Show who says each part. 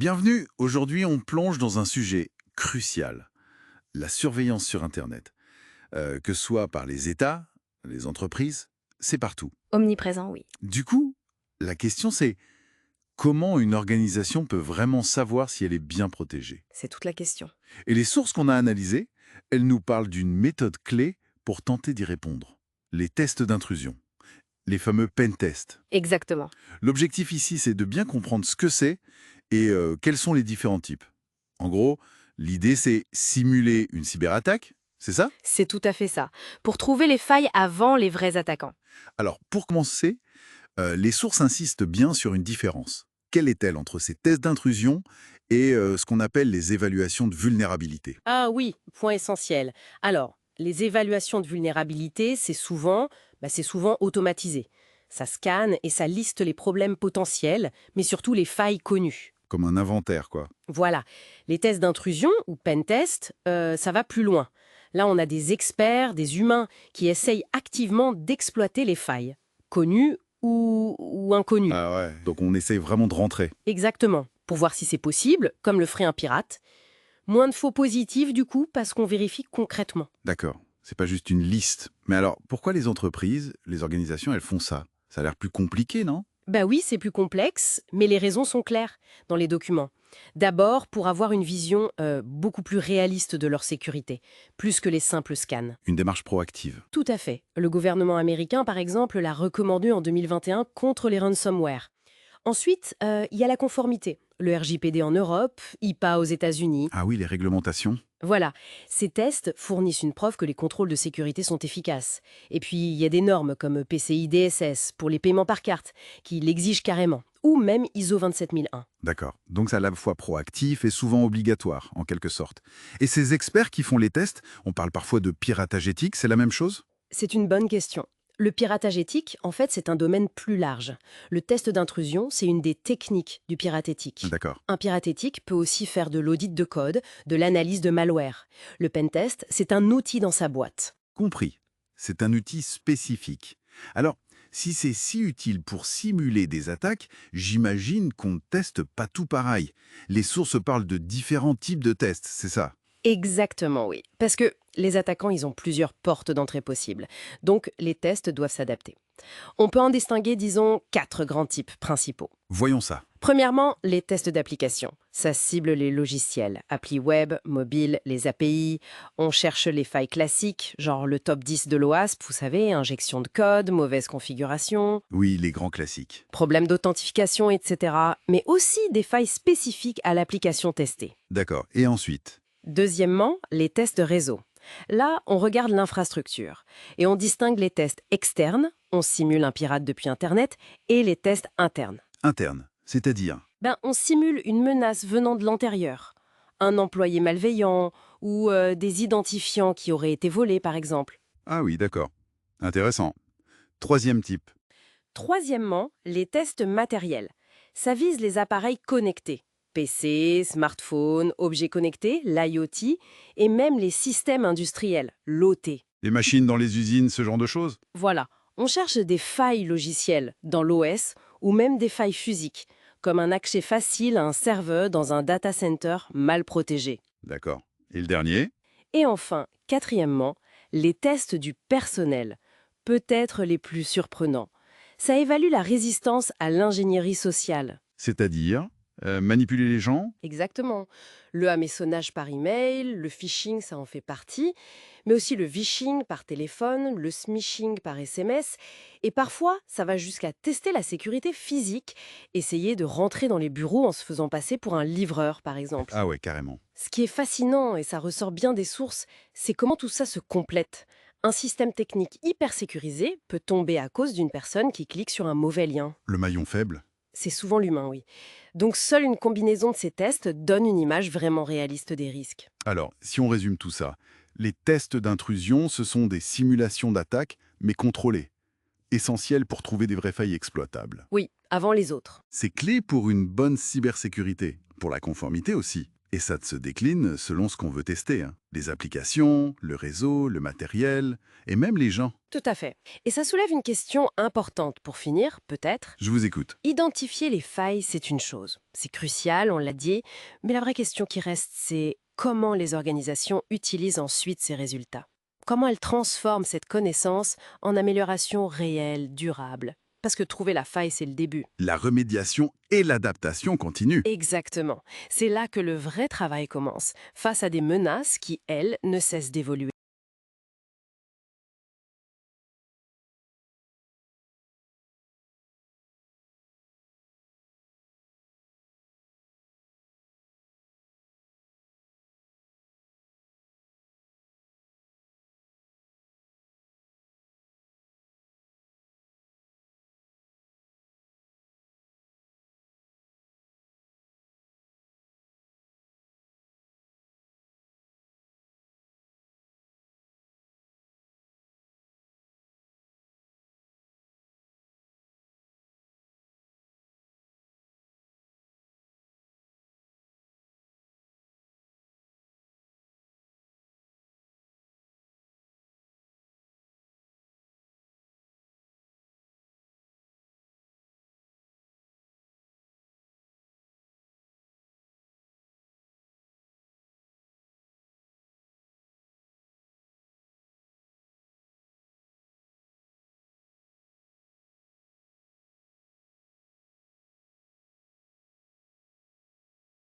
Speaker 1: Bienvenue, aujourd'hui on plonge dans un sujet crucial, la surveillance sur Internet. Que ce soit par les États, les entreprises, c'est partout.
Speaker 2: Omniprésent, oui.
Speaker 1: Du coup, la question c'est comment une organisation peut vraiment savoir si elle est bien protégée?
Speaker 2: C'est toute la question.
Speaker 1: Et les sources qu'on a analysées, elles nous parlent d'une méthode clé pour tenter d'y répondre. Les tests d'intrusion, les fameux pen tests.
Speaker 2: Exactement.
Speaker 1: L'objectif ici, c'est de bien comprendre ce que c'est et quels sont les différents types. En gros, l'idée, c'est simuler une cyberattaque, c'est ça?
Speaker 2: C'est tout à fait ça. Pour trouver les failles avant les vrais attaquants.
Speaker 1: Alors, pour commencer, les sources insistent bien sur une différence. Quelle est-elle entre ces tests d'intrusion et ce qu'on appelle les évaluations de vulnérabilité?
Speaker 3: Ah oui, point essentiel. Alors, les évaluations de vulnérabilité, c'est souvent automatisé. Ça scanne et ça liste les problèmes potentiels, mais surtout les failles connues.
Speaker 1: Comme un inventaire, quoi.
Speaker 3: Voilà. Les tests d'intrusion, ou pen test, ça va plus loin. Là, on a des experts, des humains, qui essayent activement d'exploiter les failles, connues ou inconnues.
Speaker 1: Ah ouais. Donc on essaye vraiment de rentrer.
Speaker 3: Exactement. Pour voir si c'est possible, comme le ferait un pirate. Moins de faux positifs, du coup, parce qu'on vérifie concrètement.
Speaker 1: D'accord. C'est pas juste une liste. Mais alors, pourquoi les entreprises, les organisations, elles font ça? Ça a l'air plus compliqué, non?
Speaker 3: Bah oui, c'est plus complexe, mais les raisons sont claires dans les documents. D'abord, pour avoir une vision beaucoup plus réaliste de leur sécurité, plus que les simples scans.
Speaker 1: Une démarche proactive.
Speaker 3: Tout à fait. Le gouvernement américain, par exemple, l'a recommandé en 2021 contre les ransomware. Ensuite, il y a la conformité. Le RGPD en Europe, IPA aux États-Unis.
Speaker 1: Ah oui, les réglementations.
Speaker 3: Voilà, ces tests fournissent une preuve que les contrôles de sécurité sont efficaces. Et puis, il y a des normes comme PCI DSS pour les paiements par carte, qui l'exigent carrément, ou même ISO 27001.
Speaker 1: D'accord. Donc c'est à la fois proactif et souvent obligatoire, en quelque sorte. Et ces experts qui font les tests, on parle parfois de piratage éthique, c'est la même chose?
Speaker 3: C'est une bonne question. Le piratage éthique, en fait, c'est un domaine plus large. Le test d'intrusion, c'est une des techniques du pirate éthique.
Speaker 1: D'accord.
Speaker 3: Un pirate éthique peut aussi faire de l'audit de code, de l'analyse de malware. Le pentest, c'est un outil dans sa boîte.
Speaker 1: Compris. C'est un outil spécifique. Alors, si c'est si utile pour simuler des attaques, j'imagine qu'on ne teste pas tout pareil. Les sources parlent de différents types de tests, c'est ça?
Speaker 3: Exactement, oui. Parce que les attaquants, ils ont plusieurs portes d'entrée possibles. Donc, les tests doivent s'adapter. On peut en distinguer, disons, 4 grands types principaux.
Speaker 1: Voyons ça.
Speaker 3: Premièrement, les tests d'application. Ça cible les logiciels, applis web, mobiles, les API. On cherche les failles classiques, genre le top 10 de l'OASP, vous savez, injection de code, mauvaise configuration,
Speaker 1: Oui, les grands classiques.
Speaker 3: problème d'authentification, etc. Mais aussi des failles spécifiques à l'application testée.
Speaker 1: D'accord. Et ensuite?
Speaker 3: Deuxièmement, les tests réseau. Là, on regarde l'infrastructure et on distingue les tests externes, on simule un pirate depuis Internet, et les tests internes.
Speaker 1: Interne, c'est-à-dire?
Speaker 3: On simule une menace venant de l'intérieur. Un employé malveillant ou des identifiants qui auraient été volés, par exemple.
Speaker 1: Ah oui, d'accord. Intéressant. Troisième type.
Speaker 3: Troisièmement, les tests matériels. Ça vise les appareils connectés. PC, smartphone, objets connectés, l'IoT et même les systèmes industriels, l'OT.
Speaker 1: Les machines dans les usines, ce genre de choses?
Speaker 3: Voilà, on cherche des failles logicielles dans l'OS ou même des failles physiques, comme un accès facile à un serveur dans un data center mal protégé.
Speaker 1: D'accord. Et le dernier?
Speaker 3: Et enfin, quatrièmement, les tests du personnel, peut-être les plus surprenants. Ça évalue la résistance à l'ingénierie sociale.
Speaker 1: C'est-à-dire manipuler les gens?
Speaker 3: Exactement. Le hameçonnage par email, le phishing, ça en fait partie, mais aussi le vishing par téléphone, le smishing par SMS, et parfois, ça va jusqu'à tester la sécurité physique, essayer de rentrer dans les bureaux en se faisant passer pour un livreur, par exemple.
Speaker 1: Ah ouais, carrément.
Speaker 3: Ce qui est fascinant, et ça ressort bien des sources, c'est comment tout ça se complète. Un système technique hyper sécurisé peut tomber à cause d'une personne qui clique sur un mauvais lien.
Speaker 1: Le maillon faible?
Speaker 3: C'est souvent l'humain, oui. Donc seule une combinaison de ces tests donne une image vraiment réaliste des risques.
Speaker 1: Alors, si on résume tout ça, les tests d'intrusion, ce sont des simulations d'attaque, mais contrôlées. Essentielles pour trouver des vraies failles exploitables.
Speaker 3: Oui, avant les autres.
Speaker 1: C'est clé pour une bonne cybersécurité, pour la conformité aussi, Et ça se décline selon ce qu'on veut tester, hein. Les applications, le réseau, le matériel, et même les gens.
Speaker 3: Tout à fait. Et ça soulève une question importante pour finir, peut-être.
Speaker 1: Je vous écoute.
Speaker 3: Identifier les failles, c'est une chose. C'est crucial, on l'a dit. Mais la vraie question qui reste, c'est comment les organisations utilisent ensuite ces résultats. Comment elles transforment cette connaissance en amélioration réelle, durable. Parce que trouver la faille, c'est le début.
Speaker 1: La remédiation et l'adaptation continuent.
Speaker 3: Exactement. C'est là que le vrai travail commence, face à des menaces qui, elles, ne cessent d'évoluer.